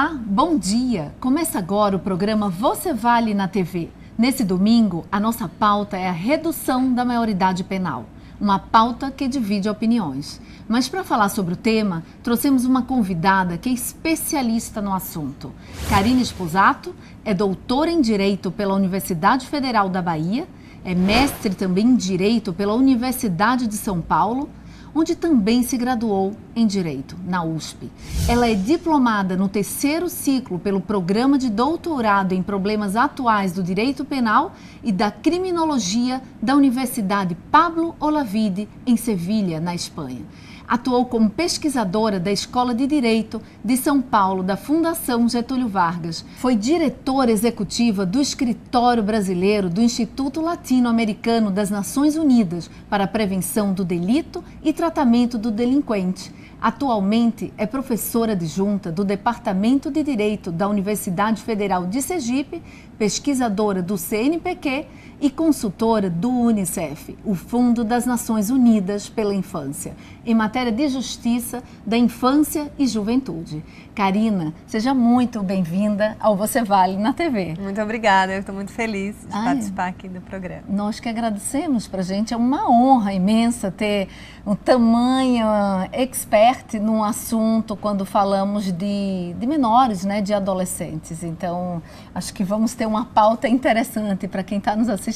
Olá, bom dia! Começa agora o programa Você Vale na TV. Nesse domingo, a nossa pauta é a redução da maioridade penal. Uma pauta que divide opiniões. Mas para falar sobre o tema, trouxemos uma convidada que é especialista no assunto. Karine Sposato é doutora em Direito pela Universidade Federal da Bahia, é mestre também em Direito pela Universidade de São Paulo, onde também se graduou em Direito, na USP. Ela é diplomada no 3º ciclo pelo Programa de Doutorado em Problemas Atuais do Direito Penal e da Criminologia da Universidade Pablo Olavide, em Sevilha, na Espanha. Atuou como pesquisadora da Escola de Direito de São Paulo, da Fundação Getúlio Vargas. Foi diretora executiva do Escritório Brasileiro do Instituto Latino-Americano das Nações Unidas para a Prevenção do Delito e Tratamento do Delinquente. Atualmente é professora adjunta do Departamento de Direito da Universidade Federal de Sergipe, pesquisadora do CNPq e consultora do UNICEF, o Fundo das Nações Unidas pela Infância, em matéria de justiça da infância e juventude. Karina, seja muito bem-vinda ao Você Vale na TV. Muito obrigada, eu estou muito feliz de participar aqui do programa. Nós que agradecemos, para a gente é uma honra imensa ter um tamanho expert num assunto quando falamos de menores, né, de adolescentes. Então, acho que vamos ter uma pauta interessante para quem está nos assistindo.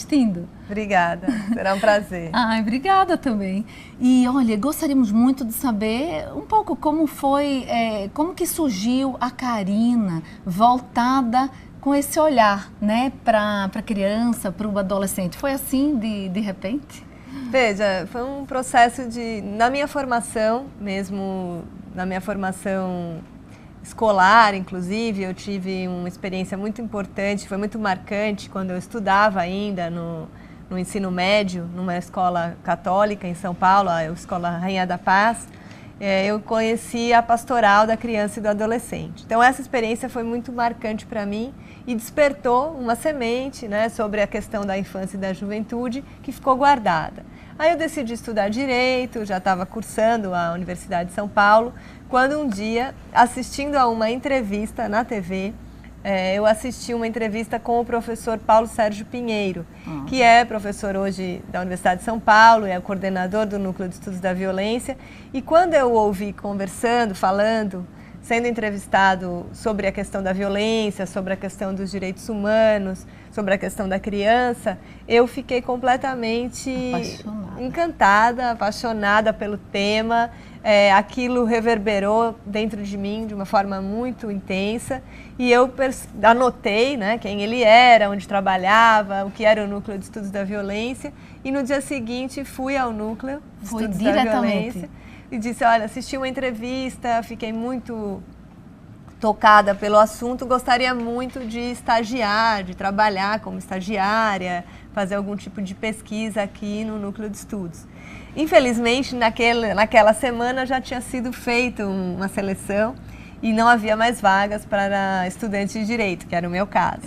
Obrigada, será um prazer. Obrigada também. E olha, gostaríamos muito de saber um pouco como foi, como que surgiu a Karina voltada com esse olhar, né, para a criança, para o adolescente. Foi assim de repente? Veja, foi um processo na minha formação, mesmo na minha formação escolar, inclusive, eu tive uma experiência muito importante, foi muito marcante quando eu estudava ainda no ensino médio, numa escola católica em São Paulo, a Escola Rainha da Paz. Eu conheci a pastoral da criança e do adolescente. Então essa experiência foi muito marcante para mim e despertou uma semente, né, sobre a questão da infância e da juventude que ficou guardada. Aí eu decidi estudar Direito, já estava cursando a Universidade de São Paulo, quando um dia, assistindo a uma entrevista na TV, eu assisti uma entrevista com o professor Paulo Sérgio Pinheiro, que é professor hoje da Universidade de São Paulo, é o coordenador do Núcleo de Estudos da Violência. E quando eu ouvi conversando, falando, sendo entrevistado sobre a questão da violência, sobre a questão dos direitos humanos, sobre a questão da criança, eu fiquei completamente encantada, apaixonada pelo tema. Aquilo reverberou dentro de mim de uma forma muito intensa e eu anotei, né, quem ele era, onde trabalhava, o que era o Núcleo de Estudos da Violência, e no dia seguinte fui ao Núcleo de Estudos da Violência e disse, olha, assisti uma entrevista, fiquei muito tocada pelo assunto, gostaria muito de estagiar, de trabalhar como estagiária, fazer algum tipo de pesquisa aqui no Núcleo de Estudos. Infelizmente, naquela semana já tinha sido feita uma seleção e não havia mais vagas para estudantes de Direito, que era o meu caso.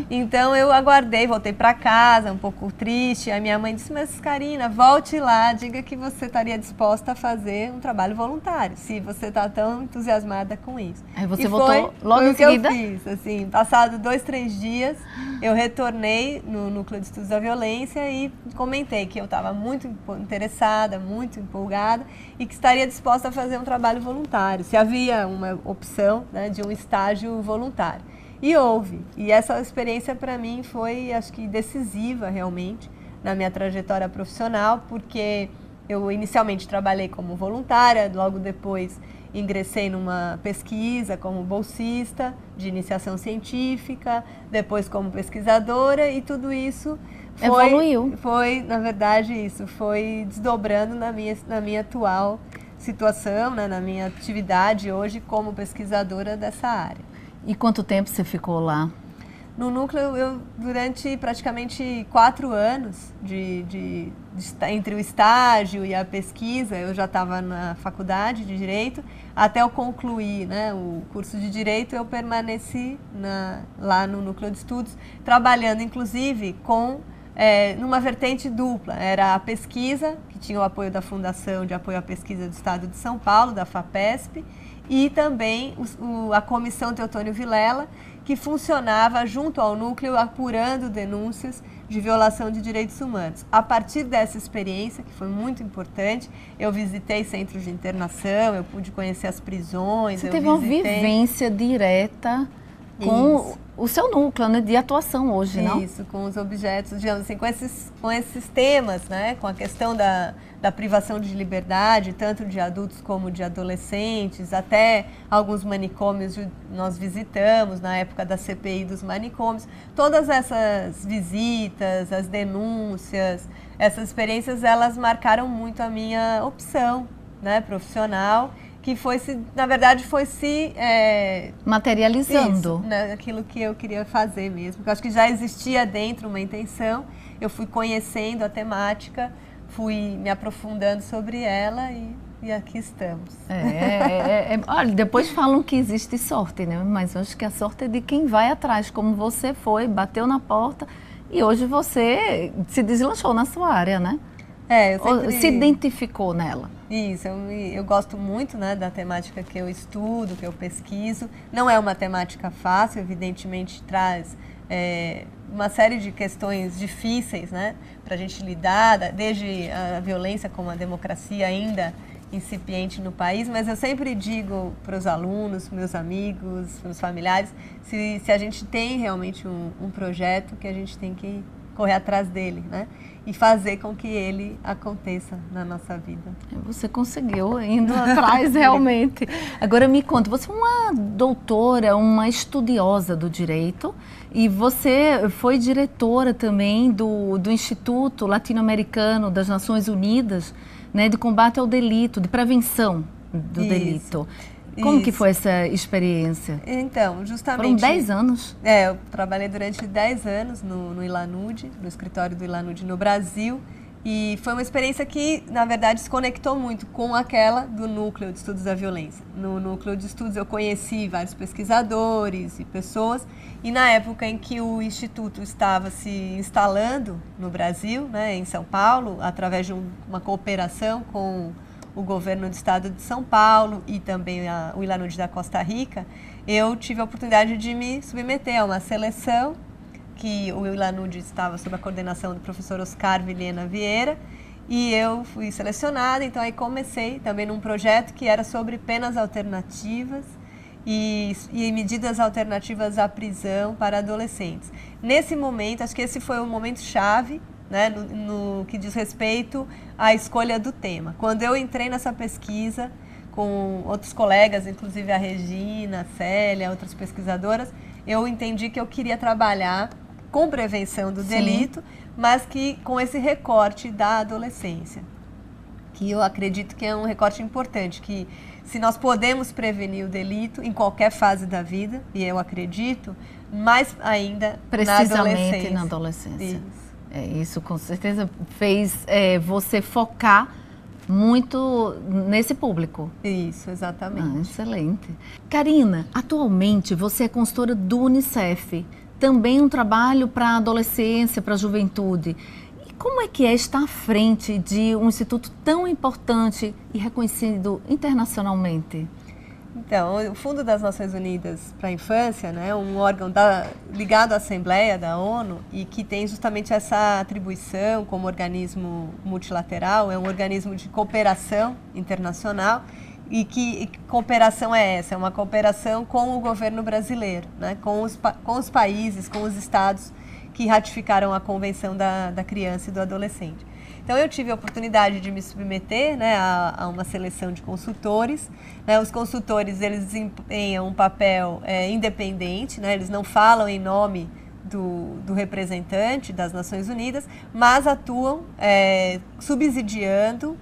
Então eu aguardei, voltei para casa um pouco triste, a minha mãe disse, mas Karina, volte lá, diga que você estaria disposta a fazer um trabalho voluntário, se você está tão entusiasmada com isso. Aí você voltou logo em seguida? Foi o que eu fiz, assim, passado 2, 3 dias, eu retornei no Núcleo de Estudos da Violência e comentei que eu estava muito interessada, muito empolgada e que estaria disposta a fazer um trabalho voluntário, se havia uma opção, né, de um estágio voluntário. E houve. E essa experiência para mim foi, acho que, decisiva realmente na minha trajetória profissional, porque eu inicialmente trabalhei como voluntária, logo depois ingressei numa pesquisa como bolsista de iniciação científica, depois como pesquisadora e tudo isso evoluiu. Foi, na verdade, isso foi desdobrando na minha atual situação, né, na minha atividade hoje como pesquisadora dessa área. E quanto tempo você ficou lá? No Núcleo, durante praticamente 4 anos, entre o estágio e a pesquisa, eu já estava na faculdade de Direito, até eu concluir, né, o curso de Direito, eu permaneci lá no Núcleo de Estudos, trabalhando inclusive numa vertente dupla. Era a pesquisa, que tinha o apoio da Fundação de Apoio à Pesquisa do Estado de São Paulo, da FAPESP, e também a Comissão Teotônio Vilela, que funcionava junto ao núcleo apurando denúncias de violação de direitos humanos. A partir dessa experiência, que foi muito importante, eu visitei centros de internação, eu pude conhecer as prisões. Você teve uma vivência direta com o seu núcleo, né, de atuação hoje, não? Isso, com os objetos, digamos assim, com esses temas, né, com a questão da privação de liberdade, tanto de adultos como de adolescentes, até alguns manicômios nós visitamos na época da CPI dos manicômios. Todas essas visitas, as denúncias, essas experiências, elas marcaram muito a minha opção, né, profissional, que na verdade foi se materializando. Isso, né, aquilo que eu queria fazer mesmo. Porque eu acho que já existia dentro uma intenção, eu fui conhecendo a temática, fui me aprofundando sobre ela e aqui estamos. Olha, depois falam que existe sorte, né? Mas eu acho que a sorte é de quem vai atrás, como você foi, bateu na porta e hoje você se deslanchou na sua área, né? Se identificou nela. Isso, eu gosto muito, né, da temática que eu estudo, que eu pesquiso. Não é uma temática fácil, evidentemente traz uma série de questões difíceis, né, para a gente lidar, desde a violência como a democracia ainda incipiente no país, mas eu sempre digo para os alunos, meus amigos, meus familiares, se a gente tem realmente um projeto, que a gente tem que correr atrás dele, né? E fazer com que ele aconteça na nossa vida. Você conseguiu, indo atrás realmente. Agora me conta, você é uma doutora, uma estudiosa do direito e você foi diretora também do Instituto Latino-Americano das Nações Unidas, né, de combate ao delito, de prevenção do delito. Como que foi essa experiência? Então, justamente... Foram 10 anos? Eu trabalhei durante 10 anos no ILANUD, no escritório do ILANUD no Brasil, e foi uma experiência que, na verdade, se conectou muito com aquela do Núcleo de Estudos da Violência. No Núcleo de Estudos eu conheci vários pesquisadores e pessoas, e na época em que o Instituto estava se instalando no Brasil, né, em São Paulo, através de uma cooperação com o governo do estado de São Paulo e também o ILANUD da Costa Rica, eu tive a oportunidade de me submeter a uma seleção, que o ILANUD estava sob a coordenação do professor Oscar Vilhena Vieira, e eu fui selecionada, então aí comecei também num projeto que era sobre penas alternativas e medidas alternativas à prisão para adolescentes. Nesse momento, acho que esse foi um momento chave, né, no que diz respeito à escolha do tema. Quando eu entrei nessa pesquisa com outros colegas, inclusive a Regina, a Célia, outras pesquisadoras, eu entendi que eu queria trabalhar com prevenção do delito, mas que com esse recorte da adolescência, que eu acredito que é um recorte importante, que se nós podemos prevenir o delito em qualquer fase da vida, e eu acredito, mais ainda precisamente na adolescência. Isso com certeza fez você focar muito nesse público. Isso, exatamente. Excelente. Karina, atualmente você é consultora do Unicef, também um trabalho para a adolescência, para a juventude. E como é que estar à frente de um instituto tão importante e reconhecido internacionalmente? Então, o Fundo das Nações Unidas para a Infância, né, um órgão ligado à Assembleia da ONU e que tem justamente essa atribuição como organismo multilateral, é um organismo de cooperação internacional e que cooperação é essa? É uma cooperação com o governo brasileiro, né, com os países, com os estados que ratificaram a Convenção da Criança e do Adolescente. Então, eu tive a oportunidade de me submeter, né, a uma seleção de consultores. Né, os consultores, eles desempenham um papel independente, né, eles não falam em nome do representante das Nações Unidas, mas atuam subsidiando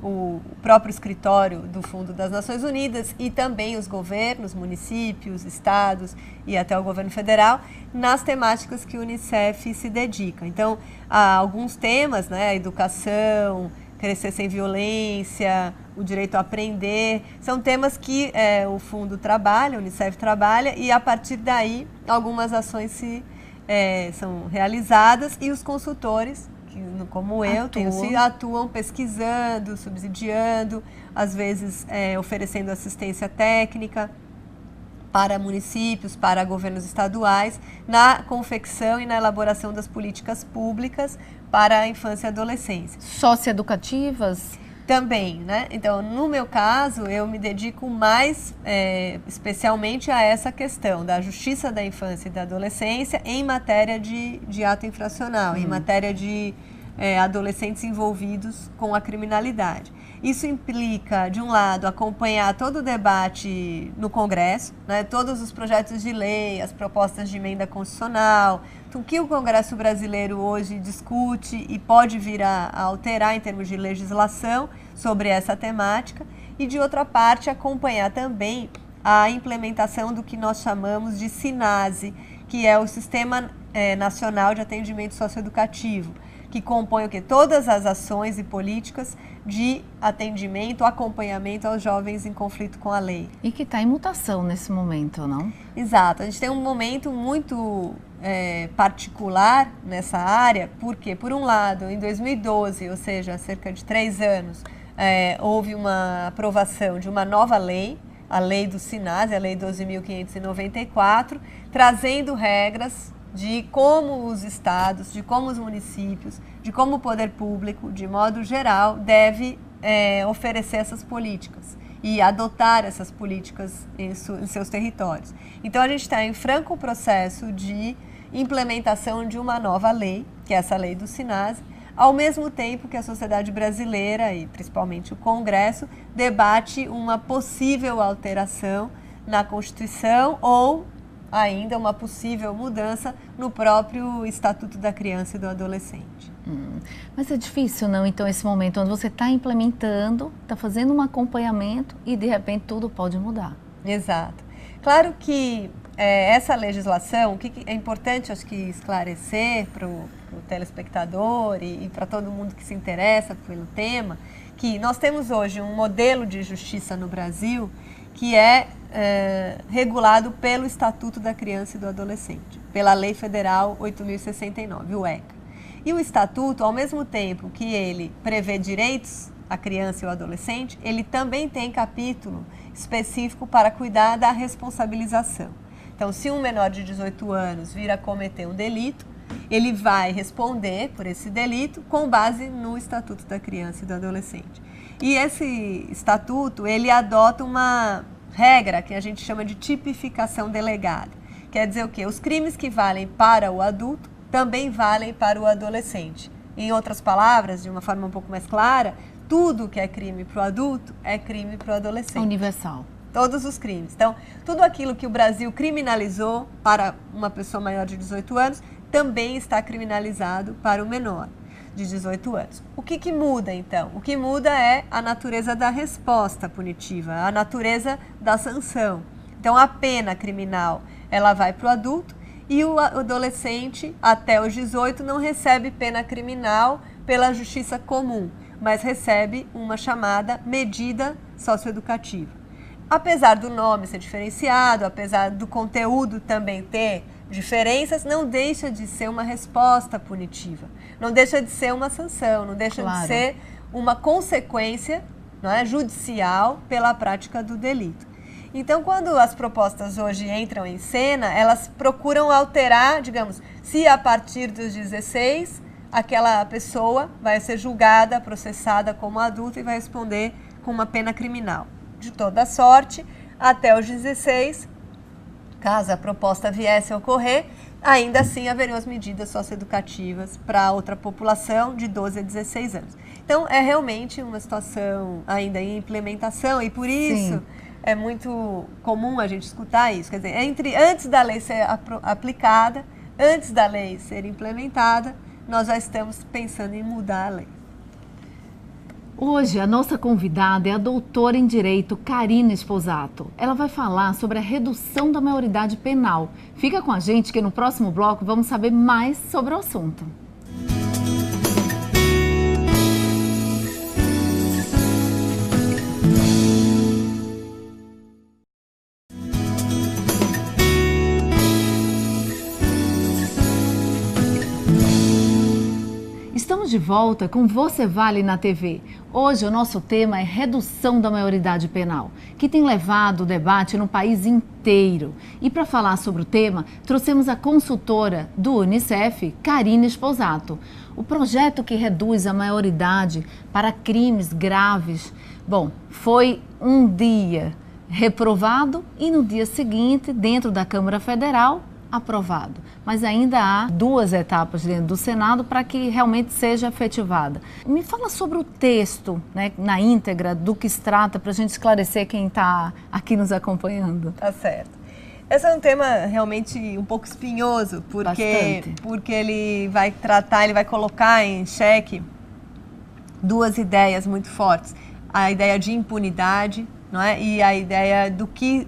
o próprio escritório do Fundo das Nações Unidas e também os governos, municípios, estados e até o governo federal nas temáticas que o Unicef se dedica. Então, há alguns temas, né, a educação, crescer sem violência, o direito a aprender, são temas que o Fundo trabalha, o Unicef trabalha e a partir daí algumas ações são realizadas e os consultores como eu, atuam pesquisando, subsidiando, às vezes oferecendo assistência técnica para municípios, para governos estaduais, na confecção e na elaboração das políticas públicas para a infância e adolescência. Socioeducativas? Também, né? Então, no meu caso, eu me dedico mais especialmente a essa questão da justiça da infância e da adolescência em matéria de ato infracional, em matéria de adolescentes envolvidos com a criminalidade. Isso implica, de um lado, acompanhar todo o debate no Congresso, né, todos os projetos de lei, as propostas de emenda constitucional, o que o Congresso brasileiro hoje discute e pode vir a alterar em termos de legislação sobre essa temática, e, de outra parte, acompanhar também a implementação do que nós chamamos de SINASE, que é o Sistema Nacional de Atendimento Socioeducativo, que compõe o quê? Todas as ações e políticas de atendimento, acompanhamento aos jovens em conflito com a lei. E que está em mutação nesse momento, não? Exato. A gente tem um momento muito particular nessa área, porque, por um lado, em 2012, ou seja, há cerca de 3 anos, houve uma aprovação de uma nova lei, a lei do SINASE, a lei 12.594, trazendo regras de como os estados, de como os municípios, de como o poder público, de modo geral, deve oferecer essas políticas e adotar essas políticas em seus territórios. Então, a gente está em franco processo de implementação de uma nova lei, que é essa lei do SINASE, ao mesmo tempo que a sociedade brasileira, e principalmente o Congresso, debate uma possível alteração na Constituição ou ainda uma possível mudança no próprio Estatuto da Criança e do Adolescente. Mas é difícil, não? Então, esse momento onde você está implementando, está fazendo um acompanhamento e, de repente, tudo pode mudar. Exato. Claro que essa legislação, o que é importante, acho que, esclarecer para o telespectador e para todo mundo que se interessa pelo tema, que nós temos hoje um modelo de justiça no Brasil que é regulado pelo Estatuto da Criança e do Adolescente, pela Lei Federal 8.069, o ECA. E o Estatuto, ao mesmo tempo que ele prevê direitos à criança e ao adolescente, ele também tem capítulo específico para cuidar da responsabilização. Então, se um menor de 18 anos vir a cometer um delito, ele vai responder por esse delito com base no Estatuto da Criança e do Adolescente. E esse estatuto, ele adota uma regra que a gente chama de tipificação delegada. Quer dizer o quê? Os crimes que valem para o adulto também valem para o adolescente. Em outras palavras, de uma forma um pouco mais clara, tudo que é crime para o adulto é crime para o adolescente. Universal. Todos os crimes. Então, tudo aquilo que o Brasil criminalizou para uma pessoa maior de 18 anos também está criminalizado para o menor de 18 anos. O que muda, então? O que muda é a natureza da resposta punitiva, a natureza da sanção. Então, a pena criminal, ela vai para o adulto e o adolescente, até os 18, não recebe pena criminal pela justiça comum, mas recebe uma chamada medida socioeducativa. Apesar do nome ser diferenciado, apesar do conteúdo também ter diferenças, não deixa de ser uma resposta punitiva, não deixa de ser uma sanção, não deixa de ser uma consequência, não é, judicial pela prática do delito. Então, quando as propostas hoje entram em cena, elas procuram alterar, digamos, se a partir dos 16, aquela pessoa vai ser julgada, processada como adulta e vai responder com uma pena criminal. De toda sorte, até os 16, caso a proposta viesse a ocorrer, ainda assim haveriam as medidas socioeducativas para outra população de 12 a 16 anos. Então, é realmente uma situação ainda em implementação e por isso é muito comum a gente escutar isso. Quer dizer, antes da lei ser aplicada, antes da lei ser implementada, nós já estamos pensando em mudar a lei. Hoje, a nossa convidada é a doutora em Direito, Karina Esposato. Ela vai falar sobre a redução da maioridade penal. Fica com a gente que no próximo bloco vamos saber mais sobre o assunto. Estamos de volta com Você Vale na TV. Hoje o nosso tema é redução da maioridade penal, que tem levado o debate no país inteiro. E para falar sobre o tema, trouxemos a consultora do Unicef, Karine Esposato. O projeto que reduz a maioridade para crimes graves, foi um dia reprovado e no dia seguinte, dentro da Câmara Federal, aprovado. Mas ainda há 2 etapas dentro do Senado para que realmente seja efetivada. Me fala sobre o texto, né, na íntegra, do que se trata, para a gente esclarecer quem está aqui nos acompanhando. Tá certo. Esse é um tema realmente um pouco espinhoso, porque ele vai colocar em xeque 2 ideias muito fortes. A ideia de impunidade, não é? E a ideia do que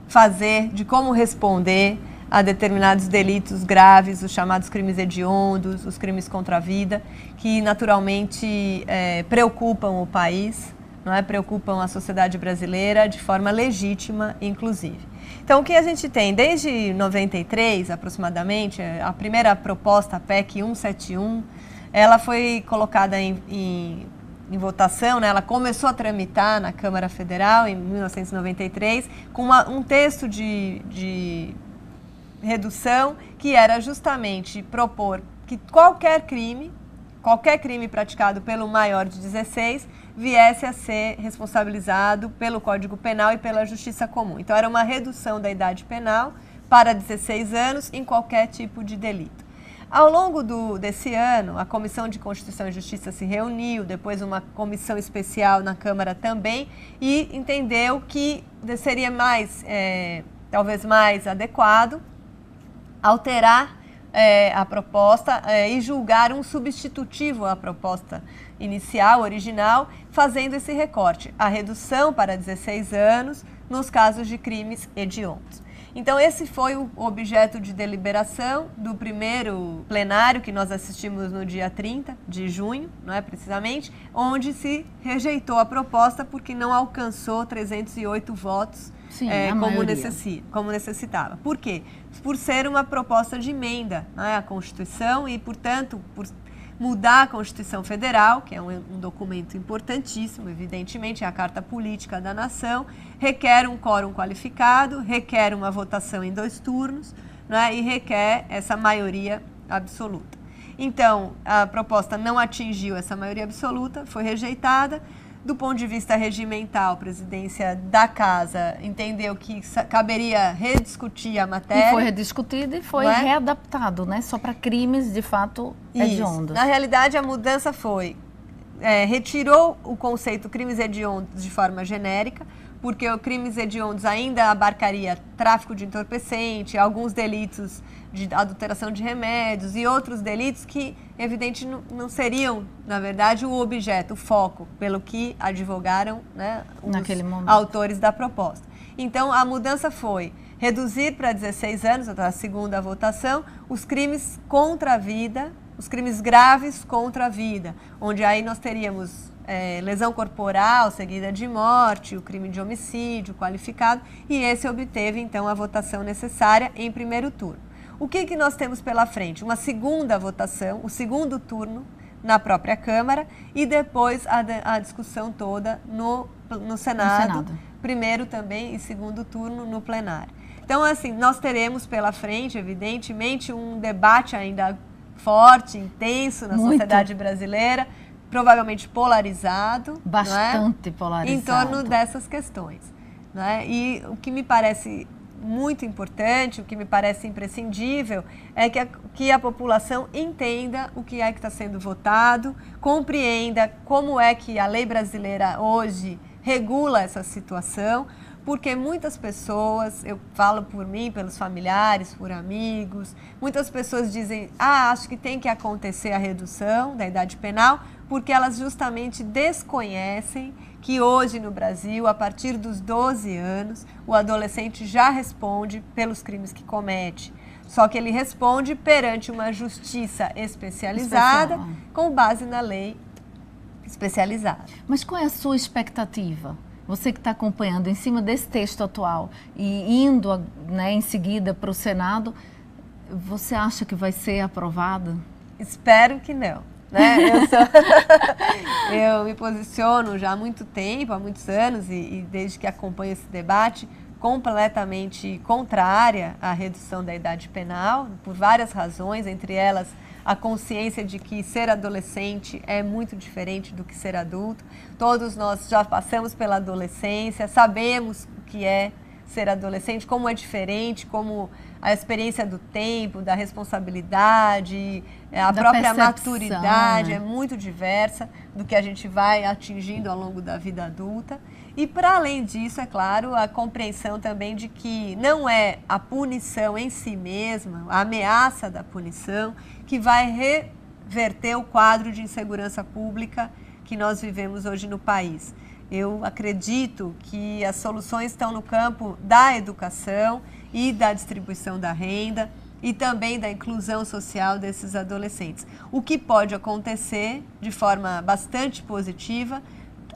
fazer, de como responder a determinados delitos graves, os chamados crimes hediondos, os crimes contra a vida, que naturalmente preocupam o país, não é? Preocupam a sociedade brasileira de forma legítima, inclusive. Então, o que a gente tem desde 93, aproximadamente, a primeira proposta, a PEC 171, ela foi colocada em votação, né? Ela começou a tramitar na Câmara Federal em 1993, com um texto de redução que era justamente propor que qualquer crime praticado pelo maior de 16 viesse a ser responsabilizado pelo Código Penal e pela Justiça Comum. Então, era uma redução da idade penal para 16 anos em qualquer tipo de delito. Ao longo desse ano, a Comissão de Constituição e Justiça se reuniu, depois uma comissão especial na Câmara também, e entendeu que seria talvez mais adequado alterar a proposta e julgar um substitutivo à proposta inicial, original, fazendo esse recorte, a redução para 16 anos nos casos de crimes hediondos. Então, esse foi o objeto de deliberação do primeiro plenário que nós assistimos no dia 30 de junho, não é precisamente, onde se rejeitou a proposta porque não alcançou 308 votos. Sim, como necessitava. Por quê? Por ser uma proposta de emenda, né, à Constituição e, portanto, por mudar a Constituição Federal, que é um documento importantíssimo, evidentemente, é a Carta Política da Nação, requer um quórum qualificado, requer uma votação em 2 turnos, né, e requer essa maioria absoluta. Então, a proposta não atingiu essa maioria absoluta, foi rejeitada. Do ponto de vista regimental, a presidência da Casa entendeu que caberia rediscutir a matéria. E foi rediscutido e foi readaptado, né? Só para crimes, de fato, hediondos. Na realidade, a mudança foi, retirou o conceito crimes hediondos de forma genérica, porque o crimes hediondos ainda abarcaria tráfico de entorpecente, alguns delitos de adulteração de remédios e outros delitos que, evidentemente, não seriam, na verdade, o objeto, o foco, pelo que advogaram, né, os autores da proposta. Então, a mudança foi reduzir para 16 anos, a segunda votação, os crimes contra a vida, os crimes graves contra a vida, onde aí nós teríamos lesão corporal seguida de morte, o crime de homicídio qualificado, e esse obteve, então, a votação necessária em primeiro turno. O que nós temos pela frente? Uma segunda votação, o segundo turno na própria Câmara e depois a discussão toda no Senado, primeiro também e segundo turno no plenário. Então, assim, nós teremos pela frente, evidentemente, um debate ainda forte, intenso na sociedade brasileira, provavelmente polarizado. Bastante polarizado. Em torno dessas questões. Né? E o que me parece muito importante, o que me parece imprescindível, é que a população entenda o que é que está sendo votado, compreenda como é que a lei brasileira hoje regula essa situação, porque muitas pessoas, eu falo por mim, pelos familiares, por amigos, muitas pessoas dizem, acho que tem que acontecer a redução da idade penal, porque elas justamente desconhecem que hoje no Brasil, a partir dos 12 anos, o adolescente já responde pelos crimes que comete. Só que ele responde perante uma justiça especializada, com base na lei especializada. Mas qual é a sua expectativa? Você que está acompanhando em cima desse texto atual e indo, né, em seguida para o Senado, você acha que vai ser aprovado? Espero que não. né? Eu me posiciono já há muito tempo, há muitos anos, e desde que acompanho esse debate, completamente contrária à redução da idade penal, por várias razões, entre elas a consciência de que ser adolescente é muito diferente do que ser adulto. Todos nós já passamos pela adolescência, sabemos o que é ser adolescente, como é diferente, como a experiência do tempo, da responsabilidade, a própria maturidade, né? É muito diversa do que a gente vai atingindo ao longo da vida adulta. E para além disso, é claro, a compreensão também de que não é a punição em si mesma, a ameaça da punição, que vai reverter o quadro de insegurança pública que nós vivemos hoje no país. Eu acredito que as soluções estão no campo da educação e da distribuição da renda e também da inclusão social desses adolescentes. O que pode acontecer de forma bastante positiva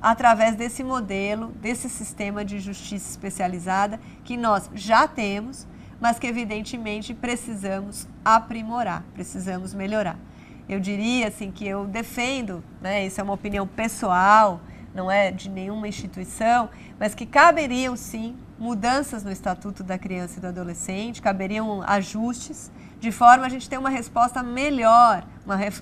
através desse modelo, desse sistema de justiça especializada que nós já temos, mas que evidentemente precisamos aprimorar, precisamos melhorar. Eu diria assim que eu defendo, né, isso é uma opinião pessoal, não é de nenhuma instituição, mas que caberiam sim mudanças no Estatuto da Criança e do Adolescente, caberiam ajustes, de forma a gente ter uma resposta melhor,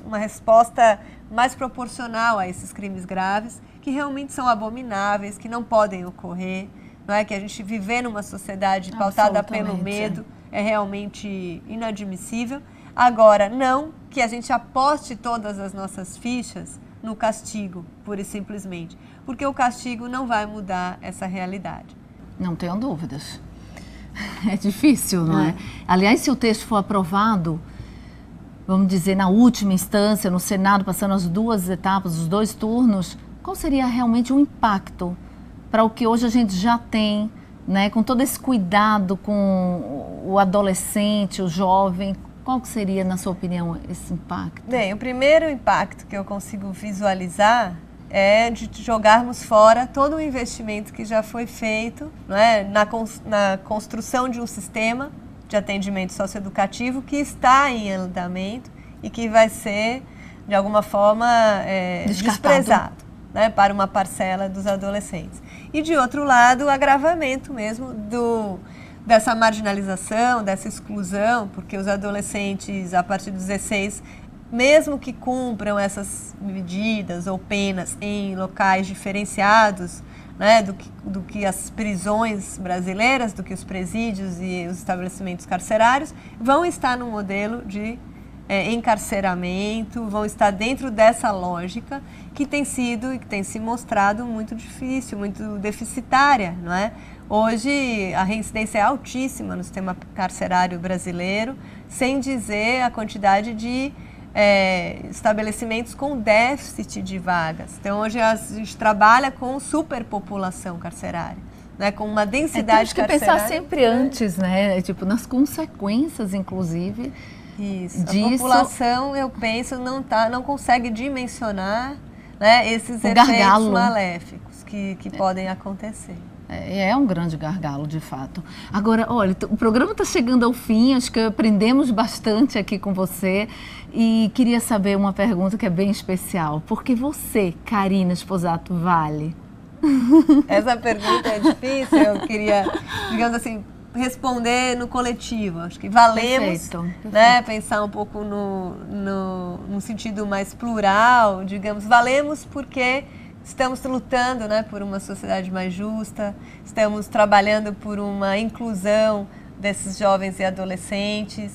uma resposta mais proporcional a esses crimes graves, que realmente são abomináveis, que não podem ocorrer, não é? Que a gente viver numa sociedade pautada pelo medo é realmente inadmissível. Agora, não que a gente aposte todas as nossas fichas no castigo, pura e simplesmente, porque o castigo não vai mudar essa realidade. Não tenho dúvidas. É difícil, não é? Aliás, se o texto for aprovado, vamos dizer, na última instância, no Senado, passando as duas etapas, os dois turnos, qual seria realmente o impacto para o que hoje a gente já tem, né, com todo esse cuidado com o adolescente, o jovem? Qual que seria, na sua opinião, esse impacto? Bem, o primeiro impacto que eu consigo visualizar é de jogarmos fora todo o investimento que já foi feito, não é, na construção de um sistema de atendimento socioeducativo que está em andamento e que vai ser, de alguma forma, desprezado, né, para uma parcela dos adolescentes. E, de outro lado, o agravamento mesmo dessa marginalização, dessa exclusão, porque os adolescentes, a partir dos 16, mesmo que cumpram essas medidas ou penas em locais diferenciados, né, do que as prisões brasileiras, do que os presídios e os estabelecimentos carcerários, vão estar no modelo de encarceramento, vão estar dentro dessa lógica que tem sido e que tem se mostrado muito difícil, muito deficitária, não é? Hoje a reincidência é altíssima no sistema carcerário brasileiro, sem dizer a quantidade de estabelecimentos com déficit de vagas. Então hoje a gente trabalha com superpopulação carcerária, né, com uma densidade carcerária. Temos que pensar sempre antes, né? Tipo, nas consequências, inclusive. Isso. Disso, a população, eu penso, não consegue dimensionar, né, esses efeitos maléficos que podem acontecer. É um grande gargalo, de fato. Agora, olha, o programa está chegando ao fim, acho que aprendemos bastante aqui com você e queria saber uma pergunta que é bem especial. Por que você, Karina Sposato, vale? Essa pergunta é difícil, eu queria, digamos assim, responder no coletivo. Acho que valemos, né, pensar um pouco no sentido mais plural, digamos, valemos porque estamos lutando, né, por uma sociedade mais justa, estamos trabalhando por uma inclusão desses jovens e adolescentes,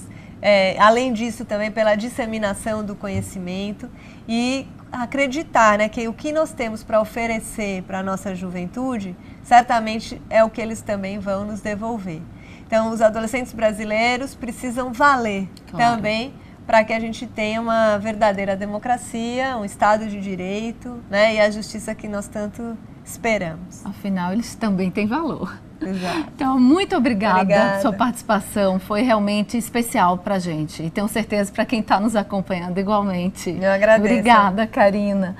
além disso também pela disseminação do conhecimento e acreditar, né, que o que nós temos para oferecer para a nossa juventude, certamente é o que eles também vão nos devolver. Então, os adolescentes brasileiros precisam valer também para que a gente tenha uma verdadeira democracia, um Estado de Direito, né, e a justiça que nós tanto esperamos. Afinal, eles também têm valor. Exato. Então, muito obrigada pela sua participação, foi realmente especial para a gente e tenho certeza para quem está nos acompanhando igualmente. Eu agradeço. Obrigada, Karina.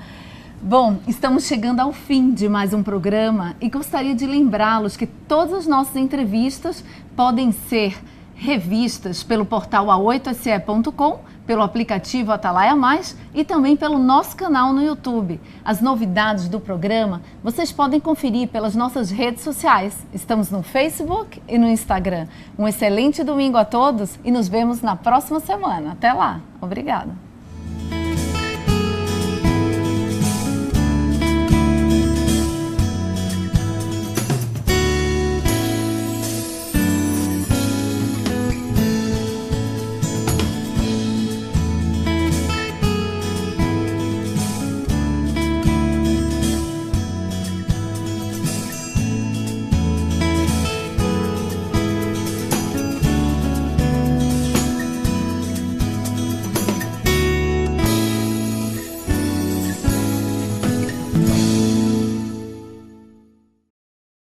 Bom, estamos chegando ao fim de mais um programa e gostaria de lembrá-los que todas as nossas entrevistas podem ser revistas pelo portal a8se.com, pelo aplicativo Atalaia Mais e também pelo nosso canal no YouTube. As novidades do programa vocês podem conferir pelas nossas redes sociais. Estamos no Facebook e no Instagram. Um excelente domingo a todos e nos vemos na próxima semana. Até lá. Obrigada.